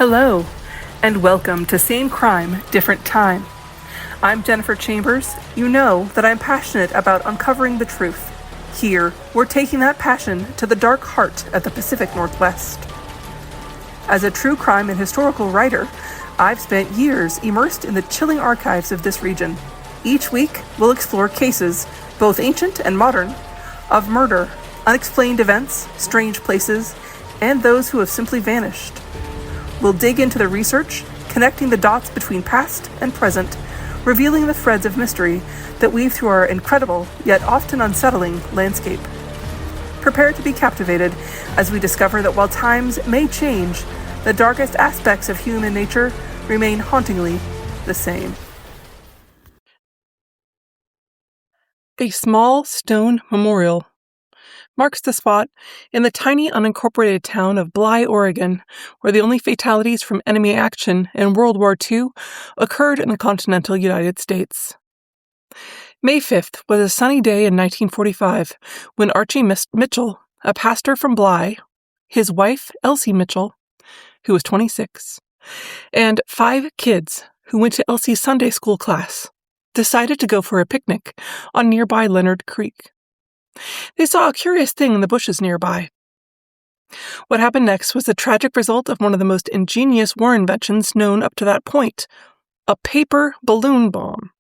Hello, and welcome to Same Crime, Different Time. I'm Jennifer Chambers. You know that I'm passionate about uncovering the truth. Here, we're taking that passion to the dark heart of the Pacific Northwest. As a true crime and historical writer, I've spent years immersed in the chilling archives of this region. Each week, we'll explore cases, both ancient and modern, of murder, unexplained events, strange places, and those who have simply vanished. We'll dig into the research, connecting the dots between past and present, revealing the threads of mystery that weave through our incredible, yet often unsettling, landscape. Prepare to be captivated as we discover that while times may change, the darkest aspects of human nature remain hauntingly the same. A small stone memorial marks the spot in the tiny unincorporated town of Bly, Oregon, where the only fatalities from enemy action in World War II occurred in the continental United States. May 5th was a sunny day in 1945 when Archie Mitchell, a pastor from Bly, his wife, Elsie Mitchell, who was 26, and 5 kids who went to Elsie's Sunday school class, decided to go for a picnic on nearby Leonard Creek. They saw a curious thing in the bushes nearby. What happened next was the tragic result of one of the most ingenious war inventions known up to that point, a paper balloon bomb.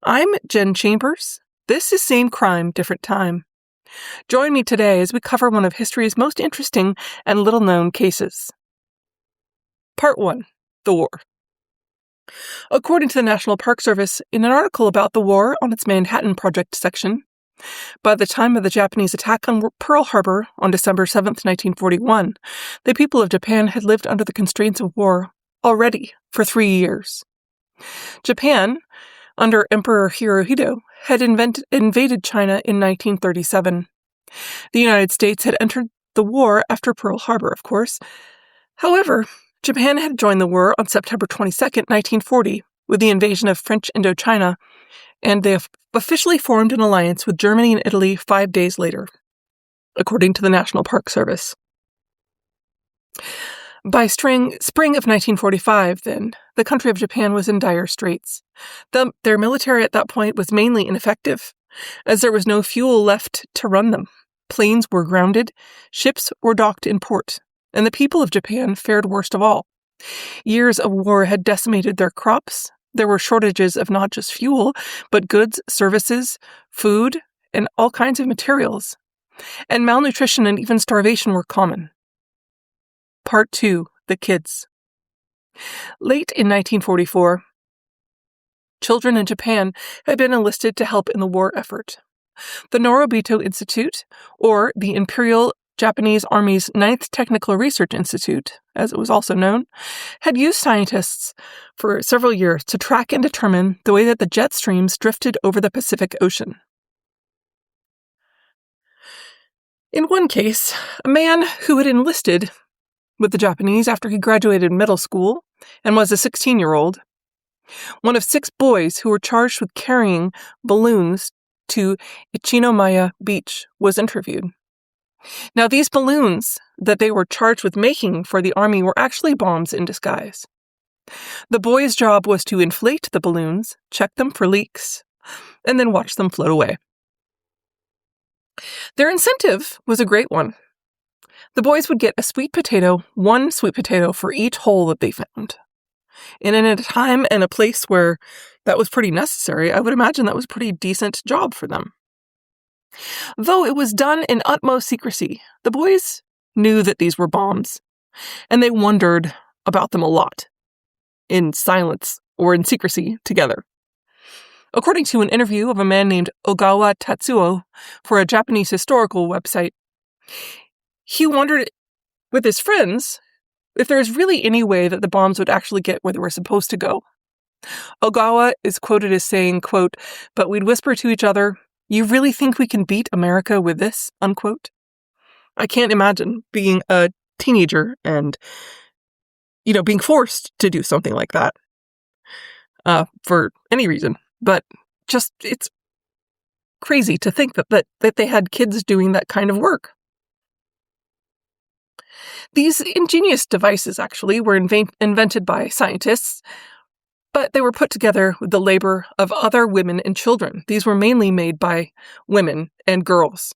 I'm Jen Chambers. This is Same Crime, Different Time. Join me today as we cover one of history's most interesting and little-known cases. Part 1. The War. According to the National Park Service, in an article about the war on its Manhattan Project section, by the time of the Japanese attack on Pearl Harbor on December 7, 1941, the people of Japan had lived under the constraints of war already for 3 years. Japan, under Emperor Hirohito, had invaded China in 1937. The United States had entered the war after Pearl Harbor, of course. However, Japan had joined the war on September 22, 1940, with the invasion of French Indochina, and they officially formed an alliance with Germany and Italy 5 days later, according to the National Park Service. By spring of 1945, then, the country of Japan was in dire straits. Their military at that point was mainly ineffective, as there was no fuel left to run them. Planes were grounded, ships were docked in port, and the people of Japan fared worst of all. Years of war had decimated their crops. There were shortages of not just fuel, but goods, services, food, and all kinds of materials. And malnutrition and even starvation were common. Part 2. The Kids. Late in 1944, children in Japan had been enlisted to help in the war effort. The Norobito Institute, or the Imperial Japanese Army's 9th Technical Research Institute, as it was also known, had used scientists for several years to track and determine the way that the jet streams drifted over the Pacific Ocean. In one case, a man who had enlisted with the Japanese after he graduated middle school and was a 16-year-old, one of 6 boys who were charged with carrying balloons to Ichinomiya Beach, was interviewed. Now, these balloons that they were charged with making for the army were actually bombs in disguise. The boys' job was to inflate the balloons, check them for leaks, and then watch them float away. Their incentive was a great one. The boys would get one sweet potato for each hole that they found. And in a time and a place where that was pretty necessary, I would imagine that was a pretty decent job for them. Though it was done in utmost secrecy, the boys knew that these were bombs, and they wondered about them a lot, in silence or in secrecy together. According to an interview of a man named Ogawa Tatsuo for a Japanese historical website, he wondered with his friends if there was really any way that the bombs would actually get where they were supposed to go. Ogawa is quoted as saying, quote, "But we'd whisper to each other, 'You really think we can beat America with this?' Unquote." I can't imagine being a teenager and, being forced to do something like that for any reason. But just, it's crazy to think that they had kids doing that kind of work. These ingenious devices, actually, were invented by scientists, but they were put together with the labor of other women and children. These were mainly made by women and girls.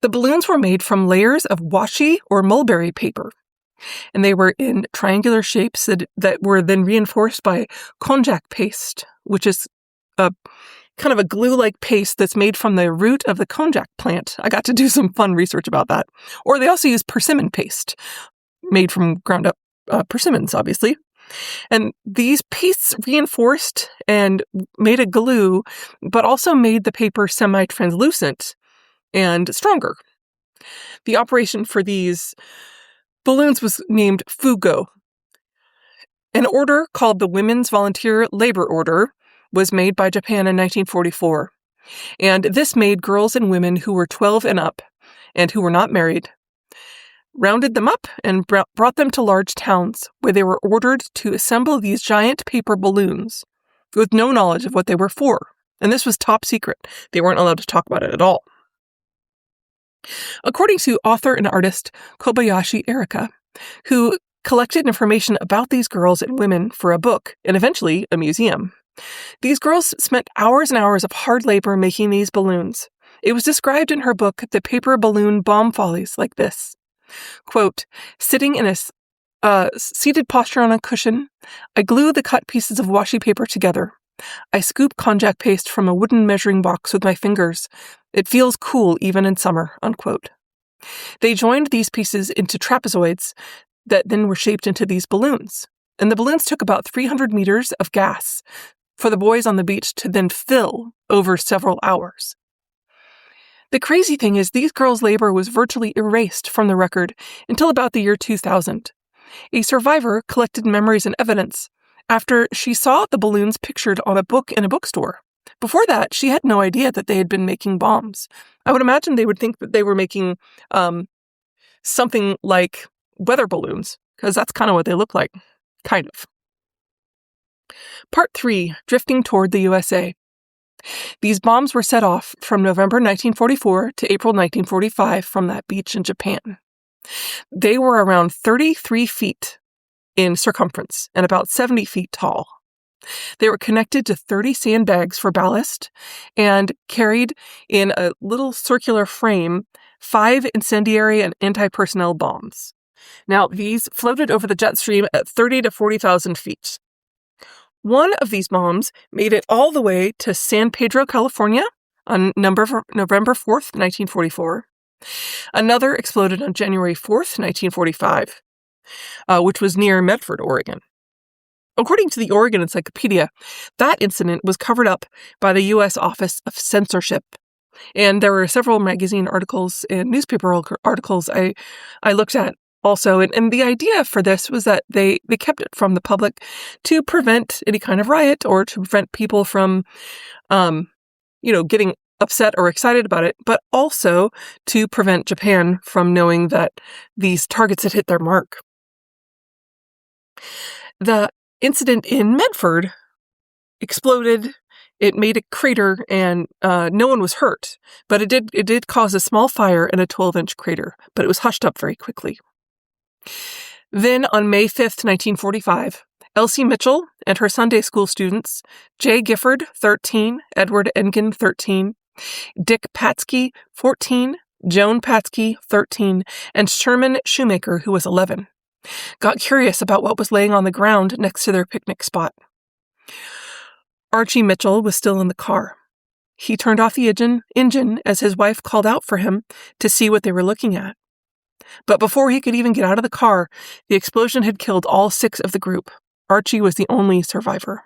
The balloons were made from layers of washi or mulberry paper, and they were in triangular shapes that were then reinforced by konjac paste, which is a kind of a glue-like paste that's made from the root of the konjac plant. I got to do some fun research about that. Or they also use persimmon paste, made from ground-up persimmons, obviously. And these pastes reinforced and made a glue, but also made the paper semi-translucent and stronger. The operation for these balloons was named Fugo. An order called the Women's Volunteer Labor Order was made by Japan in 1944. And this made girls and women who were 12 and up and who were not married, rounded them up and brought them to large towns where they were ordered to assemble these giant paper balloons with no knowledge of what they were for. And this was top secret. They weren't allowed to talk about it at all. According to author and artist Kobayashi Erika, who collected information about these girls and women for a book and eventually a museum, these girls spent hours and hours of hard labor making these balloons. It was described in her book, The Paper Balloon Bomb Follies, like this. Quote, sitting in a seated posture on a cushion, I glue the cut pieces of washi paper together. I scoop konjac paste from a wooden measuring box with my fingers. It feels cool even in summer, unquote. They joined these pieces into trapezoids that then were shaped into these balloons. And the balloons took about 300 meters of gas for the boys on the beach to then fill over several hours. The crazy thing is these girls' labor was virtually erased from the record until about the year 2000. A survivor collected memories and evidence after she saw the balloons pictured on a book in a bookstore. Before that, she had no idea that they had been making bombs. I would imagine they would think that they were making something like weather balloons, because that's kind of what they look like. Kind of. Part 3, drifting toward the USA. These bombs were set off from November 1944 to April 1945 from that beach in Japan. They were around 33 feet in circumference and about 70 feet tall. They were connected to 30 sandbags for ballast and carried in a little circular frame 5 incendiary and anti-personnel bombs. Now, these floated over the jet stream at 30 to 40,000 feet. One of these bombs made it all the way to San Pedro, California on November 4th, 1944. Another exploded on January 4th, 1945, which was near Medford, Oregon. According to the Oregon Encyclopedia, that incident was covered up by the U.S. Office of Censorship. And there were several magazine articles and newspaper articles I looked at also. And the idea for this was that they kept it from the public to prevent any kind of riot or to prevent people from, getting upset or excited about it, but also to prevent Japan from knowing that these targets had hit their mark. The incident in Medford exploded. It made a crater, and no one was hurt, but it did cause a small fire in a 12-inch crater, but it was hushed up very quickly. Then, on May 5th, 1945, Elsie Mitchell and her Sunday school students, Jay Gifford, 13, Edward Engen, 13, Dick Patsky, 14, Joan Patsky, 13, and Sherman Shoemaker, who was 11, got curious about what was laying on the ground next to their picnic spot. Archie Mitchell was still in the car. He turned off the engine as his wife called out for him to see what they were looking at. But before he could even get out of the car, the explosion had killed all 6 of the group. Archie was the only survivor.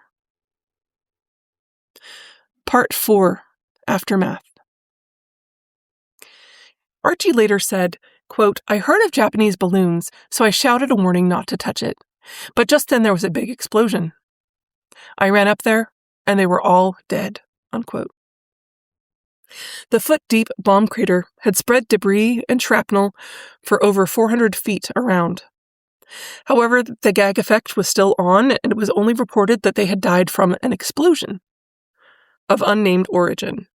Part 4, Aftermath. Archie later said, quote, I heard of Japanese balloons, so I shouted a warning not to touch it. But just then there was a big explosion. I ran up there, and they were all dead, unquote. The foot-deep bomb crater had spread debris and shrapnel for over 400 feet around. However, the gag effect was still on, and it was only reported that they had died from an explosion of unnamed origin.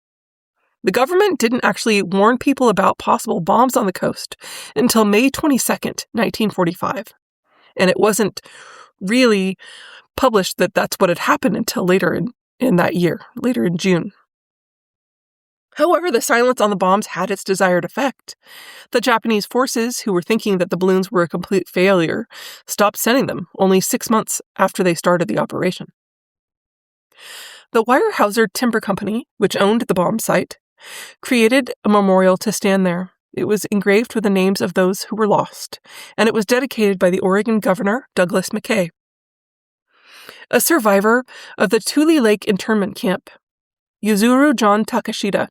The government didn't actually warn people about possible bombs on the coast until May 22nd, 1945. And it wasn't really published that that's what had happened until later in that year, later in June. However, the silence on the bombs had its desired effect. The Japanese forces, who were thinking that the balloons were a complete failure, stopped sending them only 6 months after they started the operation. The Weyerhaeuser Timber Company, which owned the bomb site, created a memorial to stand there. It was engraved with the names of those who were lost, and it was dedicated by the Oregon Governor, Douglas McKay. A survivor of the Tule Lake internment camp, Yuzuru John Takashita,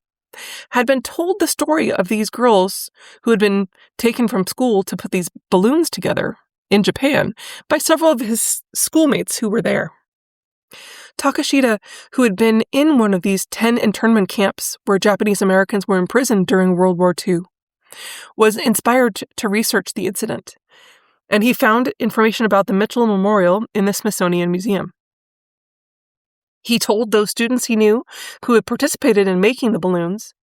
had been told the story of these girls who had been taken from school to put these balloons together in Japan by several of his schoolmates who were there. Takashita, who had been in one of these 10 internment camps where Japanese Americans were imprisoned during World War II, was inspired to research the incident, and he found information about the Mitchell Memorial in the Smithsonian Museum. He told those students he knew who had participated in making the balloons,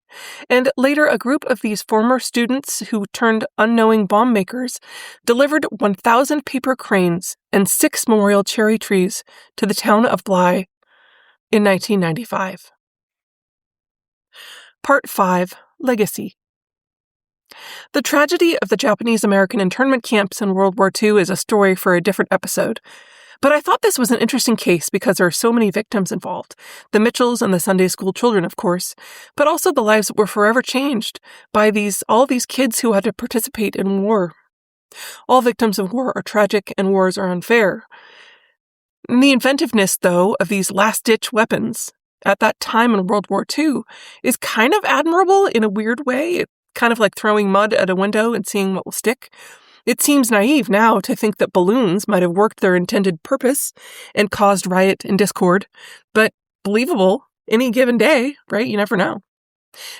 and later a group of these former students who turned unknowing bomb makers delivered 1,000 paper cranes and 6 memorial cherry trees to the town of Bly in 1995. Part 5. Legacy. The tragedy of the Japanese-American internment camps in World War II is a story for a different episode. But I thought this was an interesting case because there are so many victims involved. The Mitchells and the Sunday school children, of course, but also the lives that were forever changed by all these kids who had to participate in war. All victims of war are tragic and wars are unfair. And the inventiveness, though, of these last-ditch weapons at that time in World War II is kind of admirable in a weird way. It's kind of like throwing mud at a window and seeing what will stick. It seems naive now to think that balloons might have worked their intended purpose and caused riot and discord, but believable any given day, right? You never know.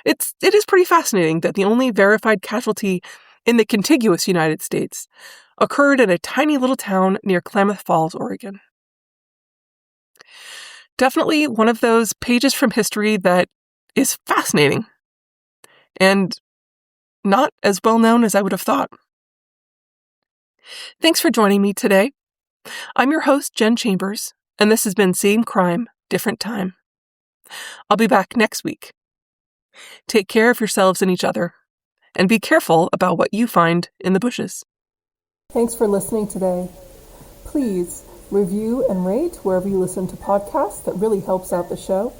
It is pretty fascinating that the only verified casualty in the contiguous United States occurred in a tiny little town near Klamath Falls, Oregon. Definitely one of those pages from history that is fascinating and not as well known as I would have thought. Thanks for joining me today. I'm your host, Jen Chambers, and this has been Same Crime, Different Time. I'll be back next week. Take care of yourselves and each other, and be careful about what you find in the bushes. Thanks for listening today. Please review and rate wherever you listen to podcasts. That really helps out the show.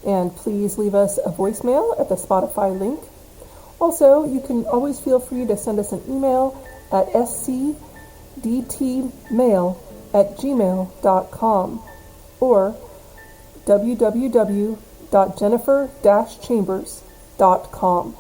And please leave us a voicemail at the Spotify link. Also, you can always feel free to send us an email at scdtmail@gmail.com or www.jennifer-chambers.com.